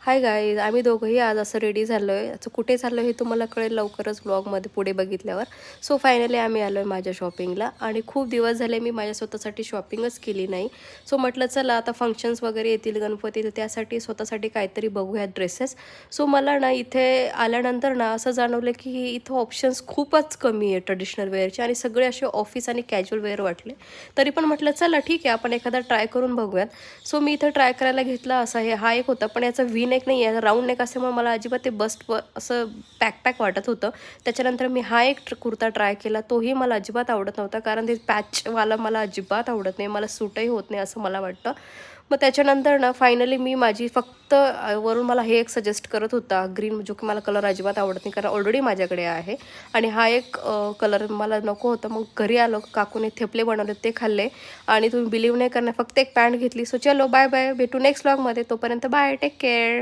Hi guys, आम्ही दोघंही आज असं रेडी झालो आहे. असं कुठे चाललो हे तुम्हाला कळेल लवकरच व्लॉगमध्ये पुढे बघितल्यावर. सो फायनली आम्ही आलो आहे माझ्या शॉपिंगला आणि खूप दिवस झाले मी माझ्या स्वतःसाठी शॉपिंगच केली नाही. सो म्हटलं चला आता फंक्शन्स वगैरे येतील गणपती, तर त्यासाठी स्वतःसाठी काहीतरी बघूयात ड्रेसेस. सो मला ना इथे आल्यानंतर ना असं जाणवलं की इथं ऑप्शन्स खूपच कमी आहे ट्रेडिशनल वेअरचे आणि सगळे असे ऑफिस आणि कॅज्युअल वेअर वाटले. तरी पण म्हटलं चला ठीक आहे, आपण एखादा ट्राय करून बघूयात. सो मी इथं ट्राय करायला घेतला असा हा एक होता, पण याचा व्ही नेक नाही आहे, राऊंड नेक असल्यामुळे मला अजिबात ते बस्ट असं पॅक वाटत होतं. त्याच्यानंतर मी हा एक कुर्ता ट्राय केला, तोही मला अजिबात आवडत नव्हता, कारण ते पॅचवाला मला अजिबात आवडत नाही, मला सूटही होत नाही असं मला वाटतं. मग त्याच्यानंतर ना फायनली मी माझी फक्त वरून मला हे एक सजेस्ट करत होता ग्रीन, जो की मला कलर अजिबात आवडत नाही कारण ऑलरेडी माझ्याकडे आहे. आणि हा एक कलर मला नको होता. मग घरी आलो, काकूने थेपले बनवले, ते खाल्ले. आणि तुम्ही बिलीव्ह नाही करणार, फक्त एक पॅन्ट घेतली. सो चलो बाय बाय, भेटू नेक्स्ट व्लॉगमध्ये. तोपर्यंत बाय, टेक केअर.